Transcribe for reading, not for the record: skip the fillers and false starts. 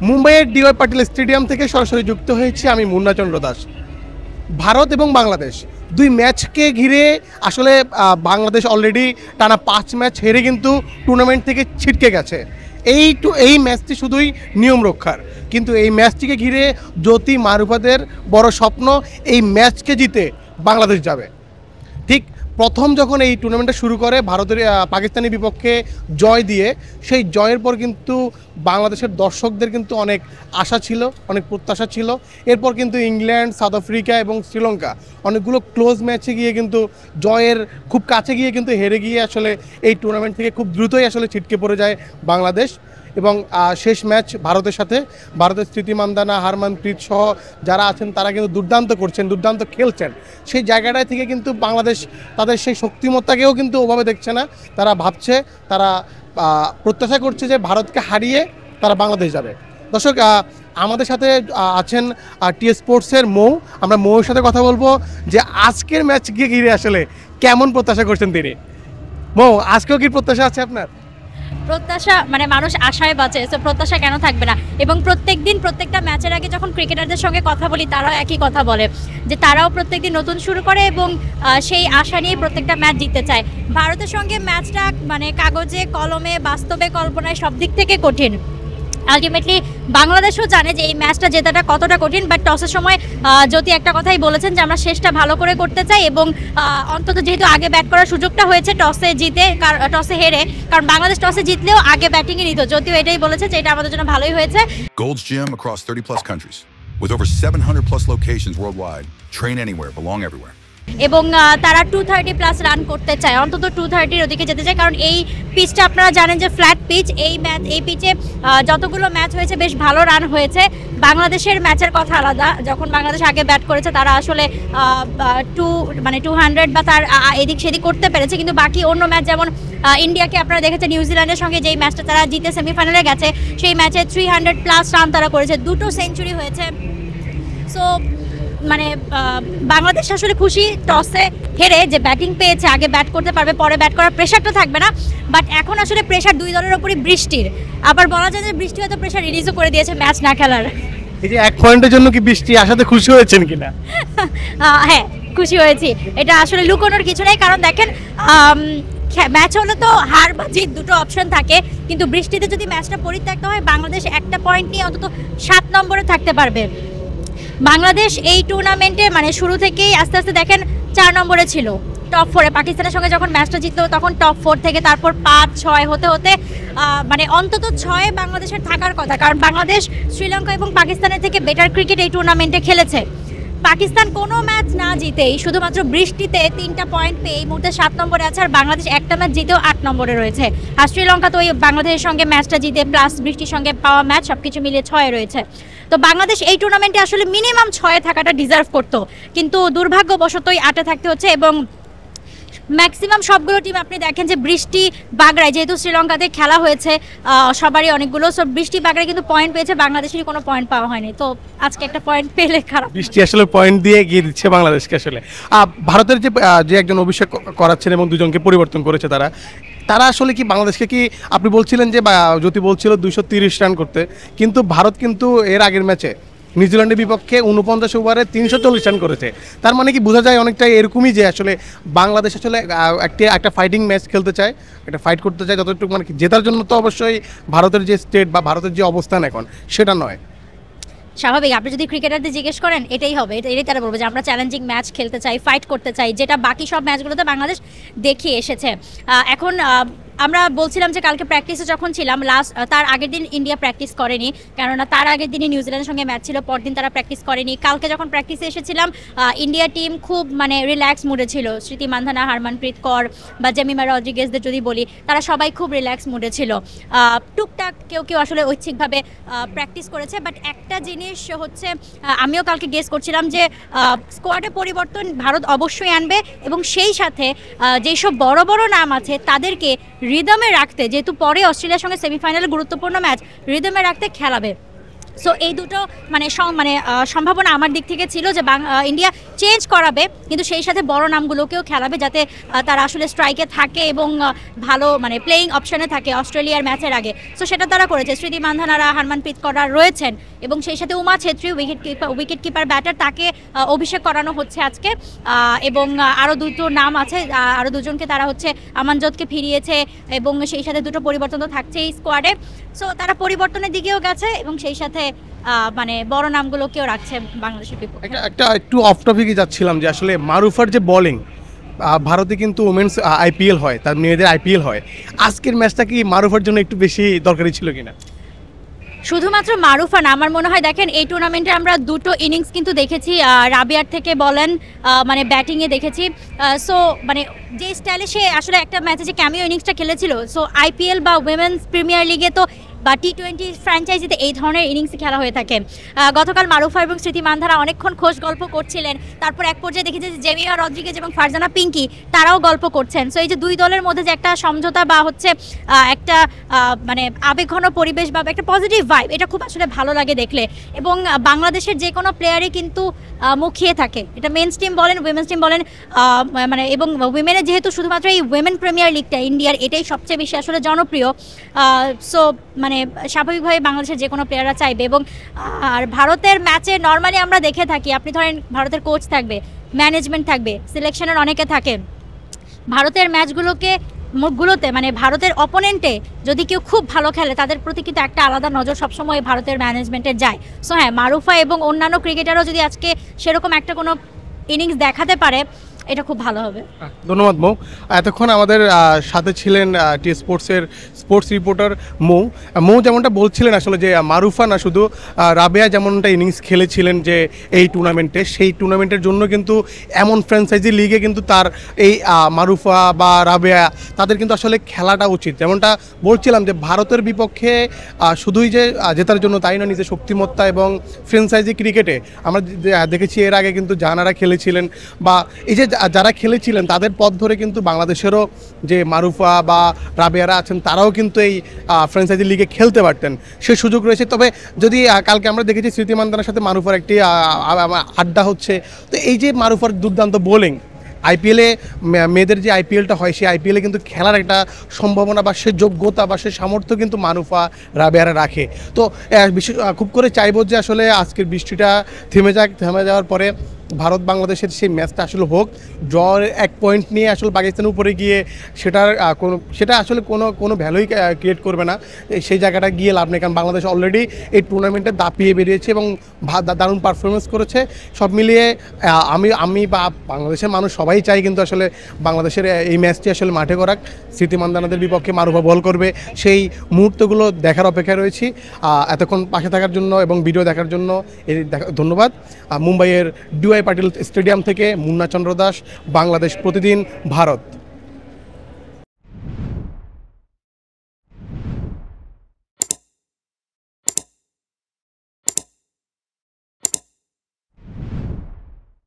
মুম্বাইয়ের dy Patil stadium থেকে সরাসরি যুক্ত হয়েছি আমি মুন্নাচন্দ্র দাস। ভারত এবং বাংলাদেশ দুই ম্যাচকে ঘিরে আসলে বাংলাদেশ অলরেডি টানা 5 ম্যাচ হেরে কিন্তু টুর্নামেন্ট থেকে ছিটকে গেছে। এই ম্যাচটি শুধুই নিয়ম রক্ষার, কিন্তু এই ম্যাচটিকে ঘিরে জ্যোতি মারুফাদের বড় স্বপ্ন এই ম্যাচকে জিতে বাংলাদেশ যাবে। ঠিক প্রথম যখন এই টুর্নামেন্টটা শুরু করে ভারতের পাকিস্তানি বিপক্ষে জয় দিয়ে, সেই জয়ের পর কিন্তু বাংলাদেশের দর্শকদের কিন্তু অনেক আশা ছিল, অনেক প্রত্যাশা ছিল। এরপর কিন্তু ইংল্যান্ড, সাউথ আফ্রিকা এবং শ্রীলঙ্কা অনেকগুলো ক্লোজ ম্যাচে গিয়ে কিন্তু জয়ের খুব কাছে গিয়ে কিন্তু হেরে গিয়ে আসলে এই টুর্নামেন্ট থেকে খুব দ্রুতই আসলে ছিটকে পড়ে যায় বাংলাদেশ। এবং শেষ ম্যাচ ভারতের সাথে ভারতের স্মৃতি মান্দানা, হারমানপ্রীত সহ যারা আছেন তারা কিন্তু দুর্দান্ত করছেন, দুর্দান্ত খেলছেন। সেই জায়গাটায় থেকে কিন্তু বাংলাদেশ তাদের সেই শক্তিমত্তাকেও কিন্তু ওভাবে দেখছে না। তারা ভাবছে, তারা প্রত্যাশা করছে যে ভারতকে হারিয়ে তারা বাংলাদেশ যাবে। দর্শক, আমাদের সাথে আছেন টি স্পোর্টসের মৌ। আমরা মৌর সাথে কথা বলবো যে আজকের ম্যাচকে ঘিরে আসলে কেমন প্রত্যাশা করছেন তিনি। মৌ, আজকেও কি প্রত্যাশা আছে আপনার? প্রত্যাশা মানে মানুষ আশায় বাঁচে, তো প্রত্যাশা কেন থাকবে না। এবং প্রত্যেকদিন প্রত্যেকটা ম্যাচের আগে যখন ক্রিকেটারদের সঙ্গে কথা বলি তারাও একই কথা বলে যে তারাও প্রত্যেকদিন নতুন শুরু করে এবং সেই আশা নিয়ে প্রত্যেকটা ম্যাচ জিততে চায়। ভারতের সঙ্গে ম্যাচটা মানে কাগজে কলমে বাস্তবে কল্পনায় সব দিক থেকে কঠিন। আলটিমেটলি বাংলাদেশও জানে যে এই ম্যাচটা জেতাটা কতটা কঠিন, বাট টসের সময় জ্যোতি একটা কথাই বলেছেন যে আমরা শেষটা ভালো করে করতে চাই এবং অন্তত যেহেতু আগে ব্যাট করার সুযোগটা হয়েছে টসে হেরে, কারণ বাংলাদেশ টসে জিতলেও আগে ব্যাটিংয়ে নিত। জ্যোতিও এটাই বলেছে যে এটা আমাদের জন্য ভালোই হয়েছে। Gold's Gym across 30 plus countries with over 700 plus locations worldwide. Train anywhere, belong everywhere. এবং তারা 230+ রান করতে চায়, অন্তত 230-র ওদিকে যেতে চায়, কারণ এই পিচটা আপনারা জানেন যে ফ্ল্যাট পিচ। এই পিচে যতগুলো ম্যাচ হয়েছে বেশ ভালো রান হয়েছে। বাংলাদেশের ম্যাচের কথা আলাদা, যখন বাংলাদেশ আগে ব্যাট করেছে তারা আসলে 200 বা তার এদিক সেদিক করতে পেরেছে, কিন্তু বাকি অন্য ম্যাচ যেমন ইন্ডিয়াকে আপনারা দেখেছেন নিউজিল্যান্ডের সঙ্গে যেই ম্যাচটা তারা জিতে সেমিফাইনালে গেছে, সেই ম্যাচে 300+ রান তারা করেছে, 2টো সেঞ্চুরি হয়েছে। সো মানে বাংলাদেশ আসলে খুশি টসে হেরে যে ব্যাটিং পেয়েছে, আগে ব্যাট করতে পারবে, পরে ব্যাট করার প্রেশারটা থাকবে না। বাট এখন আসলে প্রেশার দুই দলের ওপরই বৃষ্টির, আবার বলা যায় যে বৃষ্টি হয়তো প্রেশার রিলিজও করে দিয়েছে ম্যাচ না খেলার। এই যে 1 পয়েন্টের জন্য কি বৃষ্টি আসাতে খুশি হয়েছেন কিনা? হ্যাঁ, খুশি হয়েছি। এটা আসলে লুকোনোর কিছু নেই, কারণ দেখেন ম্যাচ হলে তো হার বা জিত দুটো অপশন থাকে, কিন্তু বৃষ্টিতে যদি ম্যাচটা পরিত্যক্ত হয় বাংলাদেশ একটা পয়েন্ট নিয়ে অন্তত 7 নম্বরে থাকতে পারবে। বাংলাদেশ এই টুর্নামেন্টে মানে শুরু থেকেই আস্তে আস্তে দেখেন 4 নম্বরে ছিল, টপ 4-এ। পাকিস্তানের সঙ্গে যখন ম্যাচটা জিতলো তখন টপ 4 থেকে তারপর 5-6 হতে হতে মানে অন্তত 6-এ বাংলাদেশের থাকার কথা, কারণ বাংলাদেশ শ্রীলঙ্কা এবং পাকিস্তানের থেকে বেটার ক্রিকেট এই টুর্নামেন্টে খেলেছে। পাকিস্তান কোনো ম্যাচ না জিতেই শুধুমাত্র বৃষ্টিতে 3টা পয়েন্ট পেয়ে এই মুহূর্তে 7 নম্বরে আছে, আর বাংলাদেশ একটা ম্যাচ জিতেও 8 নম্বরে রয়েছে। আর শ্রীলঙ্কা তো ওই বাংলাদেশের সঙ্গে ম্যাচটা জিতে প্লাস বৃষ্টির সঙ্গে পাওয়া ম্যাচ সবকিছু মিলিয়ে 6-এ রয়েছে। তো বাংলাদেশ এই টুর্নামেন্টে আসলে মিনিমাম 6-এ থাকাটা ডিজার্ভ করতো, কিন্তু দুর্ভাগ্যবশতই 8-এ থাকতে হচ্ছে। এবং ম্যাক্সিমাম সবগুলো টিম আপনি দেখেন যে বৃষ্টি বাগড়ায়, যেহেতু শ্রীলঙ্কাতে খেলা হয়েছে সবারই অনেকগুলো, সব বৃষ্টি বাগড়ায় কিন্তু পয়েন্ট পেয়েছে, বাংলাদেশেরই কোনো পয়েন্ট পাওয়া হয়নি। তো আজকে একটা পয়েন্ট পেলে খারাপ। বৃষ্টি আসলে পয়েন্ট দিয়ে এগিয়ে দিচ্ছে বাংলাদেশকে। আসলে ভারতের যে একজন অভিষেক করাচ্ছেন এবং দুজনকে পরিবর্তন করেছে তারা আসলে কি বাংলাদেশকে কি আপনি বলছিলেন যে জ্যোতি বলছিল 230 রান করতে, কিন্তু ভারত কিন্তু এর আগের ম্যাচে নিউজিল্যান্ডের বিপক্ষে 49 ওভারে 340 রান করেছে। তার মানে কি বোঝা যায় অনেকটাই এরকমই যে আসলে বাংলাদেশ আসলে একটা ফাইটিং ম্যাচ খেলতে চায়, একটা ফাইট করতে চায়, যতটুকু মানে জেতার জন্য তো অবশ্যই ভারতের যে স্টেট বা ভারতের যে অবস্থান এখন সেটা নয়। স্বাভাবিক, আপনি যদি ক্রিকেটারদের জিজ্ঞেস করেন এটাই হবে, এটাই তারা বলবে যে আমরা চ্যালেঞ্জিং ম্যাচ খেলতে চাই, ফাইট করতে চাই, যেটা বাকি সব ম্যাচগুলোতে বাংলাদেশ দেখিয়ে এসেছে। এখন আমরা বলছিলাম যে কালকে প্র্যাকটিসে যখন ছিলাম, তার আগের দিন ইন্ডিয়া প্র্যাকটিস করেনি, কেননা তার আগের দিনই নিউজিল্যান্ডের সঙ্গে ম্যাচ ছিল, পরদিন তারা প্র্যাকটিস করেনি। কালকে যখন প্র্যাকটিসে এসেছিলাম ইন্ডিয়া টিম খুব মানে রিল্যাক্স মুডে ছিল। স্মৃতি মান্ধানা, হারমানপ্রীত কর বা জেমিমা রদ্রিগেজদের যদি বলি, তারা সবাই খুব রিল্যাক্স মুডে ছিল। টুকটাক কেউ আসলে ঐচ্ছিকভাবে প্র্যাকটিস করেছে। বাট একটা জিনিস হচ্ছে, আমিও কালকে গেস করছিলাম যে স্কোয়াডে পরিবর্তন ভারত অবশ্যই আনবে এবং সেই সাথে যেসব বড় বড় নাম আছে তাদেরকে রিদমে রাখতে, যেহেতু পরে অস্ট্রেলিয়ার সঙ্গে সেমিফাইনালে গুরুত্বপূর্ণ ম্যাচ, রিদমে রাখতে খেলাবে। সো এই দুটো মানে সম্ভাবনা আমার দিক থেকে ছিল যে ইন্ডিয়া চেঞ্জ করাবে, কিন্তু সেই সাথে বড় নামগুলোকেও খেলাবে যাতে তারা আসলে স্ট্রাইকে থাকে এবং ভালো মানে প্লেয়িং অপশনে থাকে অস্ট্রেলিয়ার ম্যাচের আগে। সো সেটা তারা করেছে। স্মৃতি মান্ধানারা, হারমানপ্রীত কৌর রয়েছেন এবং সেই সাথে Uma Chhetri wicket keeper batter, তাকে অভিষেক করানো হচ্ছে আজকে। এবং আরও দুটো নাম আছে, আরও দুজনকে তারা হচ্ছে আমানজতকে ফিরিয়েছে এবং সেই সাথে দুটো পরিবর্তন তো থাকছেই স্কোয়াডে। সো তারা পরিবর্তনের দিকেও গেছে এবং সেই সাথে মানে বড় নামগুলোকেও রাখছে বাংলাদেশের বিপক্ষে। একটা একটু অফ টপিকে যাচ্ছিলাম যে আসলে মারুফার যে বোলিং, ভারতে কিন্তু ওমেন্স আইপিএল হয়, তার মেয়েদের আইপিএল হয়, আজকের ম্যাচটা কি মারুফার জন্য একটু বেশি দরকারি ছিল কিনা? শুধুমাত্র মারুফা না, আমার মনে হয় দেখেন এই টুর্নামেন্টে আমরা দুটো ইনিংস কিন্তু দেখেছি, রাবিয়ার থেকে বলেন মানে ব্যাটিংয়ে দেখেছি। সো মানে যে স্টাইলে সে আসলে একটা ম্যাচে যে ক্যামিও ইনিংসটা খেলেছিল, সো আইপিএল বা উইমেন্স প্রিমিয়ার লিগে তো বা টি20 ফ্র্যাঞ্চাইজিতে এই ধরনের ইনিংস খেলা হয়ে থাকে। গতকাল মারুফা এবং স্মৃতি মান্ধানা অনেকক্ষণ খোশ গল্প করছিলেন, তারপর এক পর্যায়ে দেখেছি যে জেমিয়া রদ্রিগেজ এবং ফারজানা পিঙ্কি তারাও গল্প করছেন। সো এই যে দুই দলের মধ্যে যে একটা সমঝোতা বা হচ্ছে একটা মানে আবেগঘন পরিবেশ বা একটা পজিটিভ ভাইব, এটা খুব আসলে ভালো লাগে দেখলে। এবং বাংলাদেশের যে কোনো প্লেয়ারই কিন্তু মুখিয়ে থাকে, এটা মেন্স টিম বলেন উইমেন্স টিম বলেন, মানে এবং উইমেনের যেহেতু শুধুমাত্র এই উইমেন প্রিমিয়ার লিগটা ইন্ডিয়ার এটাই সবচেয়ে বেশি আসলে জনপ্রিয়। সো মানে স্বাভাবিকভাবে বাংলাদেশের যে কোনো প্লেয়াররা চাইবে। এবং আর ভারতের ম্যাচে নর্মালি আমরা দেখে থাকি, আপনি ধরেন ভারতের কোচ থাকবে, ম্যানেজমেন্ট থাকবে, সিলেকশনের অনেকে থাকে, ভারতের ম্যাচগুলোতে মানে ভারতের অপোনেন্টে যদি কেউ খুব ভালো খেলে তাদের প্রতি কিন্তু একটা আলাদা নজর সবসময় ভারতের ম্যানেজমেন্টের যায়। সো হ্যাঁ, মারুফা এবং অন্যান্য ক্রিকেটারও যদি আজকে সেরকম একটা কোনো ইনিংস দেখাতে পারে, এটা খুব ভালো হবে। ধন্যবাদ মৌ। এতক্ষণ আমাদের সাথে ছিলেন টি স্পোর্টস রিপোর্টার মৌ যেমনটা বলছিলেন আসলে যে মারুফা না শুধু রাবেয়া যেমনটা ইনিংস খেলেছিলেন যে এই টুর্নামেন্টে, সেই টুর্নামেন্টের জন্য কিন্তু এমন ফ্র্যাঞ্চাইজি লিগে কিন্তু তার এই মারুফা বা রাবেয়া তাদের কিন্তু আসলে খেলাটা উচিত। যেমনটা বলছিলাম যে ভারতের বিপক্ষে শুধুই যে জেতার জন্য তাই না, নিজের শক্তিমত্তা এবং ফ্র্যাঞ্চাইজি ক্রিকেটে আমরা দেখেছি এর আগে কিন্তু জানারা খেলেছিলেন বা এই যে যারা খেলেছিলেন তাদের পথ ধরে কিন্তু বাংলাদেশেরও যে মারুফা বা রাবেয়ারা আছেন তারাও কিন্তু এই ফ্র্যাঞ্চাইজি লিগে খেলতে পারতেন, সে সুযোগ রয়েছে। তবে যদি কালকে আমরা দেখেছি স্মৃতি মান্ধানার সাথে মারুফার একটি আড্ডা হচ্ছে, তো এই যে মারুফার দুর্দান্ত বোলিং, আইপিএলে মেয়েদের যে আইপিএলটা হয় সেই আইপিএলে কিন্তু খেলার একটা সম্ভাবনা বা সে যোগ্যতা বা সে সামর্থ্য কিন্তু মারুফা রাবেয়ারা রাখে। তো বিশেষ খুব করে চাইবো যে আসলে আজকের বৃষ্টিটা থেমে যাওয়ার পরে ভারত বাংলাদেশের সেই ম্যাচটা আসলে হোক, ড্রর 1 পয়েন্ট নিয়ে আসলে পাকিস্তানের উপরে গিয়ে সেটা আসলে কোনো ভ্যালুই ক্রিয়েট করবে না, সেই জায়গাটা গিয়ে লাভ নেই। কারণ বাংলাদেশ অলরেডি এই টুর্নামেন্টে দাপিয়ে বেরিয়েছে এবং দারুণ পারফরমেন্স করেছে। সব মিলিয়ে আমি বা বাংলাদেশের মানুষ সবাই চাই কিন্তু আসলে বাংলাদেশের এই ম্যাচটি আসলে মাঠে করাক, স্মৃতি মান্ধানাদের বিপক্ষে মারুফা বল করবে, সেই মুহূর্তগুলো দেখার অপেক্ষায় রয়েছি। এতক্ষণ পাশে থাকার জন্য এবং ভিডিও দেখার জন্য ধন্যবাদ। মুম্বাইয়ের ডিওয়াই পাটিল স্টেডিয়াম থেকে মুন্না চন্দ্র দাস, বাংলাদেশ প্রতিদিন, ভারত।